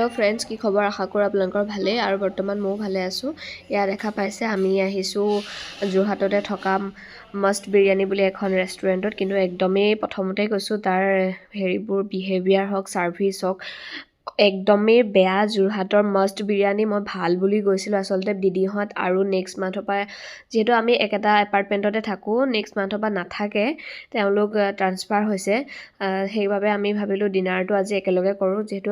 Hello' friends, কি খবৰ? আশা কৰোঁ আপোনালোকৰ ভালেই আৰু বৰ্তমান ময়ো ভালে আছোঁ। ইয়াত দেখা পাইছে আমি আহিছোঁ যোৰহাটতে থকা মষ্ট বিৰিয়ানী বুলি এখন ৰেষ্টুৰেণ্টত, কিন্তু একদমেই প্ৰথমতে কৈছোঁ তাৰ হেৰিবোৰ বিহেভিয়াৰ হওক, ছাৰ্ভিচ হওক, একদমেই বেয়া। যোৰহাটৰ মষ্ট বিৰিয়ানী মই ভাল বুলি গৈছিলোঁ আচলতে দিদিহঁত, আৰু নেক্সট মান্থৰ পৰা যিহেতু আমি একেটা এপাৰ্টমেণ্টতে থাকোঁ, নেক্সট মান্থৰ পৰা নাথাকে, তেওঁলোক ট্ৰান্সফাৰ হৈছে। সেইবাবে আমি ভাবিলোঁ ডিনাৰটো আজি একেলগে কৰোঁ, যিহেতু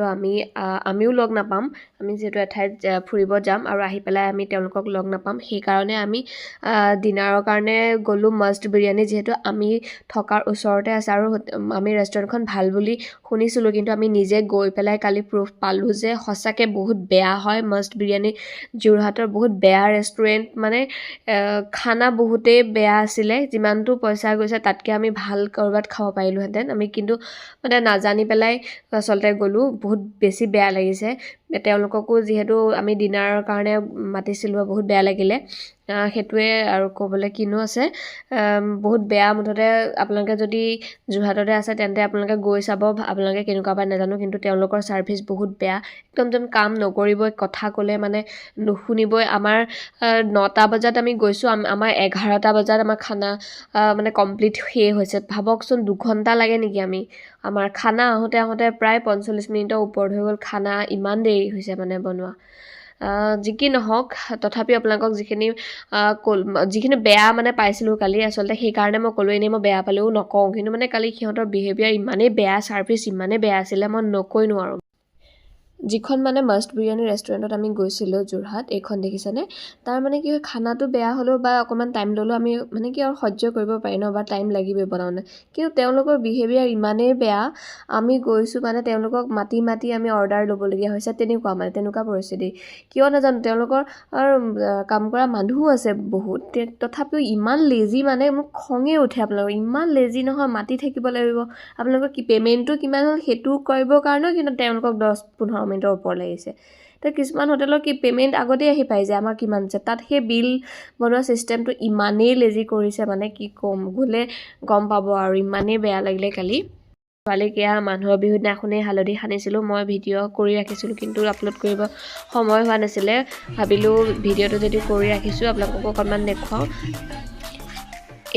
আমিও লগ নাপাম। আমি যিহেতু এঠাইত ফুৰিব যাম আৰু আহি পেলাই আমি তেওঁলোকক লগ নাপাম, সেইকাৰণে আমি ডিনাৰৰ কাৰণে গ'লোঁ মষ্ট বিৰিয়ানী, যিহেতু আমি থকাৰ ওচৰতে আছে আৰু আমি ৰেষ্টুৰেণ্টখন ভাল বুলি শুনিছিলোঁ, কিন্তু আমি নিজে গৈ পেলাই কালি প্ৰুফ পালোঁ যে সঁচাকৈ বহুত বেয়া হয় মষ্ট বিৰিয়ানী। যোৰহাটৰ বহুত বেয়া ৰেষ্টুৰেণ্ট, মানে খানা বহুতেই বেয়া আছিলে। যিমানটো পইচা গৈছে তাতকৈ আমি ভাল ক'ৰবাত খাব পাৰিলোঁহেঁতেন। আমি কিন্তু মানে নাজানি পেলাই আচলতে গ'লোঁ, বহুত বেছি বেয়া লাগিছে। তেওঁলোককো যিহেতু আমি ডিনাৰৰ কাৰণে মাতিছিলোঁ, বহুত বেয়া লাগিলে। সেইটোৱে আৰু ক'বলৈ কিনো আছে, বহুত বেয়া। মুঠতে আপোনালোকে যদি যোৰহাটতে আছে তেন্তে আপোনালোকে গৈ চাব, আপোনালোকে কেনেকুৱা পায় নাজানো, কিন্তু তেওঁলোকৰ ছাৰ্ভিচ বহুত বেয়া। একদম যেন কাম নকৰিবই, কথা ক'লে মানে নুশুনিবই। আমাৰ 9টা বজাত আমি গৈছোঁ, আমাৰ 11টা বজাত আমাৰ খানা মানে কমপ্লিট শেষ হৈছে। ভাবকচোন 2 ঘণ্টা লাগে নেকি আমাৰ খানা আহোঁতে প্ৰায় 45 মিনিটৰ ওপৰত হৈ গ'ল। খানা ইমান দেৰি হৈছে মানে বনোৱা। যি কি নহওক, তথাপি আপোনালোকক যিখিনি বেয়া মানে পাইছিলোঁ কালি, আচলতে সেইকাৰণে মই ক'লোঁ। এনেই মই বেয়া পালেও নকওঁ, কিন্তু মানে কালি সিহঁতৰ বিহেভিয়াৰ ইমানেই বেয়া, ছাৰ্ভিচ ইমানেই বেয়া আছিলে, মই নকৈ নোৱাৰোঁ। যিখন মানে মষ্ট বিৰিয়ানী ৰেষ্টুৰেণ্টত আমি গৈছিলোঁ যোৰহাট, এইখন দেখিছেনে? তাৰ মানে কি হয়, খানাটো বেয়া হ'লেও বা অকণমান টাইম ল'লেও আমি মানে কি আৰু সহ্য কৰিব পাৰি ন, বা টাইম লাগিবই বনাওঁতে, কিন্তু তেওঁলোকৰ বিহেভিয়াৰ ইমানেই বেয়া। আমি গৈছোঁ মানে তেওঁলোকক মাতি আমি অৰ্ডাৰ ল'বলগীয়া হৈছে, তেনেকুৱা পৰিস্থিতি। কিয় নাজানো, তেওঁলোকৰ কাম কৰা মানুহো আছে বহুত, তথাপিও ইমান লেজি, মানে মোক খঙে উঠে। আপোনালোকৰ ইমান লেজি নহয়, মাতি থাকিব লাগিব। আপোনালোকৰ কি পে'মেণ্টটো কিমান হ'ল সেইটো কৰিবৰ কাৰণেও কিন্তু তেওঁলোকক 10-15 মিনিটৰ ওপৰ লাগিছে। তো কিছুমান হোটেলৰ কি পে'মেণ্ট আগতেই আহি পাই যায় আমাৰ কিমান আছে, তাত সেই বিল বনোৱা ছিষ্টেমটো ইমানেই লেজি কৰিছে, মানে কি ক'ম, গ'লে গম পাব আৰু ইমানেই বেয়া লাগিলে কালি। ছোৱালীক মানুহৰ বিহুৰ দিনাখনেই হালধি সানিছিলোঁ, মই ভিডিঅ' কৰি ৰাখিছিলোঁ, কিন্তু আপলোড কৰিব সময় হোৱা নাছিলে। ভাবিলোঁ ভিডিঅ'টো যদি কৰি ৰাখিছোঁ আপোনালোকক অকণমান দেখুৱাওঁ।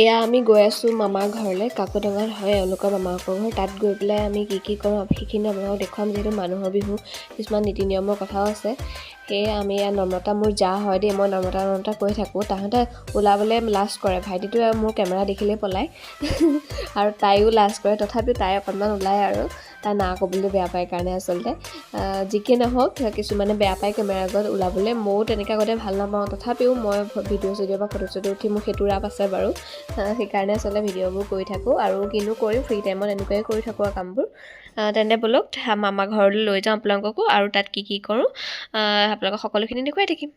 এয়া আমি গৈ আছোঁ মামাৰ ঘৰলৈ, কাকডঙাত হয় এওঁলোকৰ মামাকৰ ঘৰ। তাত গৈ পেলাই আমি কি কৰোঁ সেইখিনি আপোনালোকক দেখুৱাম, যিহেতু মানুহৰ বিহু কিছুমান নীতি নিয়মৰ কথাও আছে। সেয়ে আমি নম্ৰতা মোৰ যা হয় দেই, মই নম্ৰতা কৈ থাকোঁ। তাহাঁতে ওলাবলৈ লাজ কৰে, ভাইটিটোৱে মোৰ কেমেৰা দেখিলেই পলায় আৰু তাইও লাজ কৰে, তথাপিও তাই অকণমান ওলায় আৰু তাই না ক'বলৈ বেয়া পায় কাৰণে। আচলতে যি কি নহওক, কিছুমানে বেয়া পায় কেমেৰা আগত ওলাবলৈ, ময়ো তেনেকৈ আগতে ভাল নাপাওঁ, তথাপিও মই ভিডিঅ' বা ফটো উঠি মোৰ সেইটো ৰাপ আছে বাৰু। সেইকাৰণে আচলতে ভিডিঅ'বোৰ কৰি থাকোঁ, আৰু কিনো কৰিম, ফ্ৰী টাইমত এনেকুৱাই কৰি থাকোঁ আৰু কামবোৰ। তেন্তে ব'লক মামা ঘৰলৈ লৈ যাওঁ আপোনালোককো, আৰু তাত কি কৰোঁ আপোনালোকক সকলোখিনি দেখুৱাই থাকিম।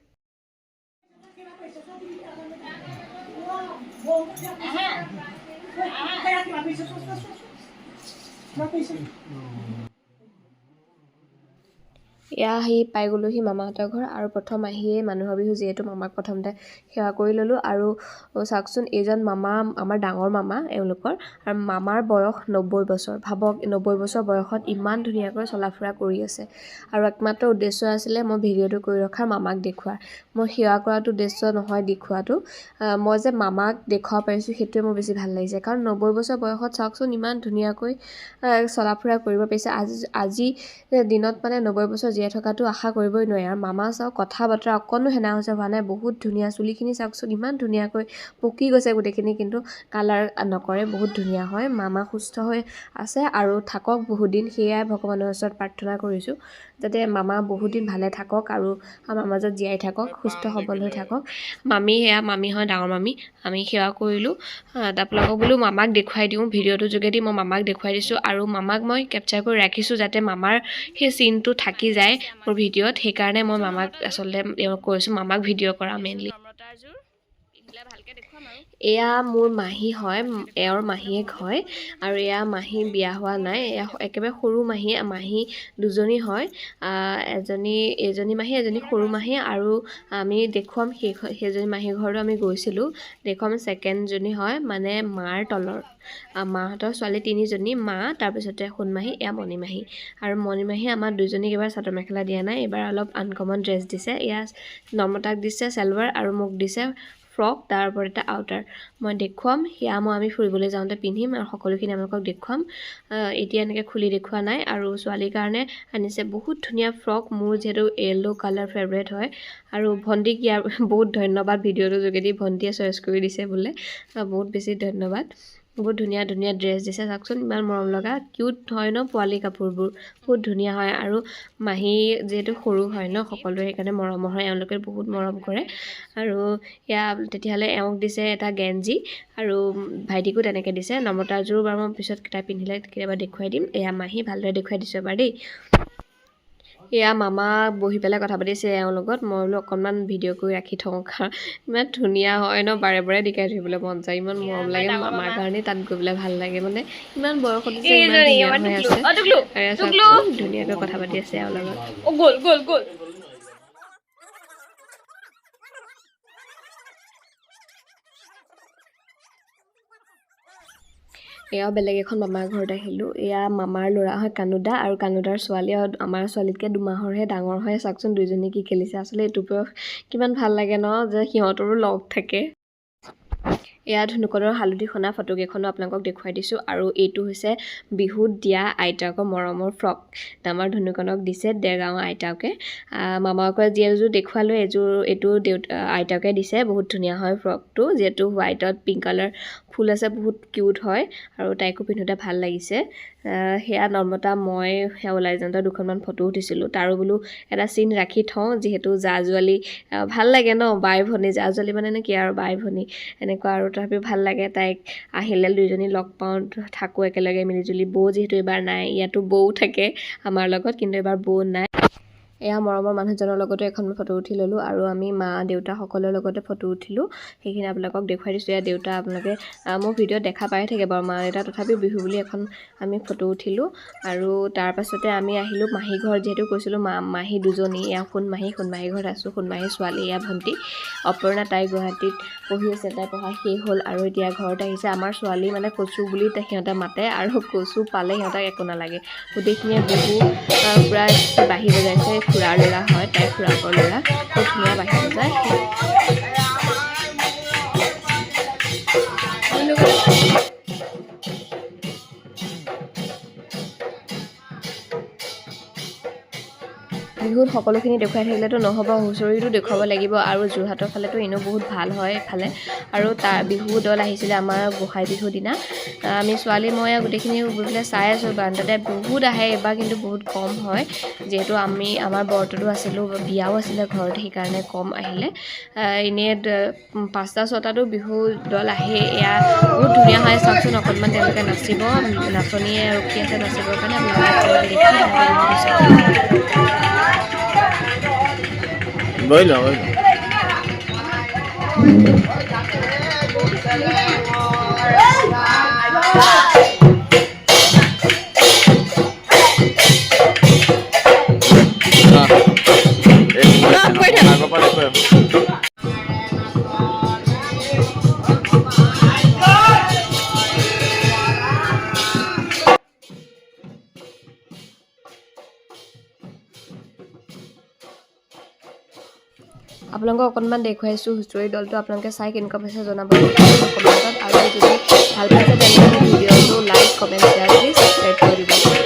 এয়া আহি পাই গ'লোহি মামাহঁতৰ ঘৰ, আৰু প্ৰথম আহিয়ে মানুহৰ বিহু যিহেতু মামাক প্ৰথমতে সেৱা কৰি ল'লোঁ। আৰু চাওকচোন, এইজন মামা আমাৰ ডাঙৰ মামা এওঁলোকৰ, আৰু মামাৰ বয়স 90 বছৰ। ভাবক 90 বছৰ বয়সত ইমান ধুনীয়াকৈ চলা ফুৰা কৰি আছে, আৰু একমাত্ৰ উদ্দেশ্য আছিলে মই ভিডিঅ'টো কৰি ৰখাৰ, মামাক দেখুওৱাৰ। মই সেৱা কৰাটো উদ্দেশ্য নহয় দেখুওৱাটো, মই যে মামাক দেখুৱাব পাৰিছোঁ সেইটোৱে মোৰ বেছি ভাল লাগিছে। কাৰণ 90 বছৰ বয়সত চাওকচোন ইমান ধুনীয়াকৈ চলা ফুৰা কৰিব পাৰিছে। আজি দিনত মানে 90 বছৰ জীয়াই থকাটো আশা কৰিবই নোৱাৰি। আৰু মামা চাওক, কথা বতৰা অকণো হেনা হৈছে হোৱা নাই, বহুত ধুনীয়া। চুলিখিনি চাওকচোন ইমান ধুনীয়াকৈ পকি গৈছে গোটেইখিনি, কিন্তু কালাৰ নকৰে, বহুত ধুনীয়া হয়। মামা সুস্থ হৈ আছে আৰু থাকক বহুত দিন, সেয়াই ভগৱানৰ ওচৰত প্ৰাৰ্থনা কৰিছোঁ, যাতে মামা বহুত দিন ভালে থাকক আৰু আমাৰ মাজত জীয়াই থাকক, সুস্থ সবল হৈ থাকক। মামী হয় ডাঙৰ মামী, আমি সেৱা কৰিলোঁ। আপোনালোকক বোলো মামাক দেখুৱাই দিওঁ, ভিডিঅ'টোৰ যোগেদি মই মামাক দেখুৱাই দিছোঁ, আৰু মামাক মই কেপচাৰ কৰি ৰাখিছোঁ যাতে মামাৰ সেই চিনটো থাকি যায় মোৰ ভিডিঅ'ত। সেইকাৰণে মই মামাক আচলতে কৈছোঁ মামাক ভিডিঅ' কৰা মেইনলি। এয়া মোৰ মাহী হয়, এওঁৰ মাহীয়েক হয় আৰু এয়া মাহী বিয়া হোৱা নাই, এয়া একেবাৰে সৰু মাহী দুজনী হয়, এজনী মাহী এজনী সৰু মাহী আৰু আমি দেখুৱাম সেইজনী মাহীৰ ঘৰতো আমি গৈছিলোঁ, দেখুৱাম ছেকেণ্ডজনী হয় মানে মাৰ তলৰ মাহঁতৰ ছোৱালী তিনিজনী, মা তাৰপিছতে সোণমাহী, এয়া মণিমাহী আৰু মণিমাহী আমাৰ দুজনীক এইবাৰ চাদৰ মেখেলা দিয়া নাই, এইবাৰ অলপ আনকমন ড্ৰেছ দিছে, এয়া নৰ্মতাক দিছে চেলৱাৰ আৰু মোক দিছে ফ্ৰক, তাৰ ওপৰত এটা আউটাৰ মই দেখুৱাম, সেয়া আমি ফুৰিবলৈ যাওঁতে পিন্ধিম আৰু সকলোখিনি আপোনালোকক দেখুৱাম। এতিয়া এনেকৈ খুলি দেখুওৱা নাই আৰু ছোৱালীৰ কাৰণে আনিছে বহুত ধুনীয়া ফ্ৰক, মোৰ যিহেতু য়েল্লো কালাৰ ফেভৰেট হয় আৰু ভণ্টিক ইয়াৰ বহুত ধন্যবাদ, ভিডিঅ'টোৰ যোগেদি ভণ্টিয়ে চইচ কৰি দিছে বোলে, বহুত বেছি ধন্যবাদ। বহুত ধুনীয়া ধুনীয়া ড্ৰেছ দিছে, চাওকচোন ইমান মৰম লগা কিউট হয় ন পোৱালি কাপোৰবোৰ, বহুত ধুনীয়া হয় আৰু মাহী যিহেতু সৰু হয় ন সকলোৱে সেইকাৰণে মৰমৰ হয়, এওঁলোকে বহুত মৰম কৰে আৰু এয়া তেতিয়াহ'লে এওঁক দিছে এটা গেঞ্জি আৰু ভাইটিকো তেনেকৈ দিছে, নৰ্মতাযোৰ বাৰু মই পিছত তাই পিন্ধিলে কেতিয়াবা দেখুৱাই দিম, এয়া মাহী ভালদৰে দেখুৱাই দিছোঁ এবাৰ দেই। এয়া মামা বহি পেলাই কথা পাতিছে এওঁৰ লগত, মই বোলো অকণমান ভিডিঅ' কৰি ৰাখি থওঁ, ইমান ধুনীয়া হয় ন, বাৰে বাৰে দেখাই থাকিবলৈ মন যায়, ইমান মৰম লাগে মামাৰ কাৰণে, তাত গৈ পেলাই ভাল লাগে মানে, ইমান বয়সত যে ইমান ধুনীয়া হৈ আছে, ধুনীয়াকৈ কথা পাতি আছে এওঁৰ লগত। এয়াও বেলেগ এখন মামাৰ ঘৰত আহিলোঁ, এয়া মামাৰ ল'ৰা হয় কানুদা আৰু কানুদাৰ ছোৱালী আমাৰ ছোৱালীতকৈ 2 মাহৰহে ডাঙৰ হয়, চাওকচোন দুইজনী কি খেলিছে, আচলতে এইটো বয়স কিমান ভাল লাগে ন যে সিহঁতৰো লগ থাকে। এয়া ধুনুকৰৰ হালধি সনা ফটোকেইখনো আপোনালোকক দেখুৱাই দিছোঁ আৰু এইটো হৈছে বিহুত দিয়া আইতাকৰ মৰমৰ ফ্ৰক, আমাৰ ধুনুকনক দিছে দেৰগাঁও আইতাকে, মামাকৰ যিযোৰ দেখুৱালোঁ এইটো আইতাকে দিছে, বহুত ধুনীয়া হয় ফ্ৰকটো, যিহেতু হোৱাইটত পিংক কালাৰ ফুল আছে, বহুত কিউট হয় আৰু তাইকো পিন্ধোতে ভাল লাগিছে। সেয়া নৰ্মতা মই সেয়া ওলাই যাওঁতে 2খনমান ফটো উঠিছিলোঁ, তাৰো বোলো এটা চিন ৰাখি থওঁ, যিহেতু জা জোৱালি ভাল লাগে ন, বাই ভনী জা জোৱালি মানে কি আৰু বাই ভনী এনেকুৱা আৰু, তথাপিও ভাল লাগে, তাইক আহিলে দুইজনী লগ পাওঁ, থাকোঁ একেলগে মিলিজুলি, বৌ যিহেতু এইবাৰ নাই, ইয়াতো বৌ থাকে আমাৰ লগত কিন্তু এইবাৰ বৌ নাই। এয়া মৰমৰ মানুহজনৰ লগতো এখন ফটো উঠি ল'লোঁ আৰু আমি মা দেউতা সকলোৰে লগতে ফটো উঠিলোঁ, সেইখিনি আপোনালোকক দেখুৱাই দিছোঁ। এয়া দেউতা আপোনালোকে মোৰ ভিডিঅ'ত দেখা পাই থাকে বাৰু, মা দেউতা তথাপিও বিহু বুলি এখন আমি ফটো উঠিলোঁ আৰু তাৰপাছতে আমি আহিলোঁ মাহী ঘৰ, যিহেতু কৈছিলোঁ মাহী দুজনী, এয়া সোণমাহী ঘৰত আছোঁ, সোণমাহীৰ ছোৱালী এয়া ভণ্টি অপৰ্ণা, তাই গুৱাহাটীত পঢ়ি আছে, তাই পঢ়া শেষ হ'ল আৰু এতিয়া ঘৰত আহিছে। আমাৰ ছোৱালী মানে কচু বুলি সিহঁতে মাতে আৰু কচু পালে সিহঁতক একো নালাগে, গোটেইখিনিয়ে বিহু পূৰা বাঢ়ি বজাইছে, খুৰাৰ ল'ৰা হয়, তাই খুৰাকৰ ল'ৰা, বহুত ধুনীয়া বাঢ়ি বজায়। বিহুত সকলোখিনি দেখুৱাই থাকিলেতো নহ'ব, হুঁচৰিটো দেখুৱাব লাগিব আৰু যোৰহাটৰ ফালেতো এনেও বহুত ভাল হয় এইফালে, আৰু তাৰ বিহু দল আহিছিলে আমাৰ গোঁসাই বিহুৰ দিনা, আমি ছোৱালী মই গোটেইখিনি গৈ পেলাই চাই আছোঁ, বাৰাণ্ডাতে বহুত আহে, এইবাৰ কিন্তু বহুত কম হয়, যিহেতু আমাৰ বৰততো আছিলোঁ, বিয়াও আছিলে ঘৰত, সেইকাৰণে কম আহিলে, এনেই 5টা 6টাতো বিহু দল আহে, এয়া বহুত ধুনীয়া হয়, চাওকচোন অকণমান তেওঁলোকে নাচিব, নাচনীয়ে ৰখি আছে নাচিবৰ কাৰণে, বইলো আপোনালোকক অকণমান দেখুৱাইছোঁ হুঁচৰি দলটো, আপোনালোকে চাই কেনেকুৱা পাইছে জনাব কমেণ্টত, আৰু যদি ভাল পাইছে তেনেহ'লে ভিডিঅ'টো লাইক কমেণ্ট শ্বেয়াৰ কৰি ছাবস্ক্ৰাইব কৰি দিব।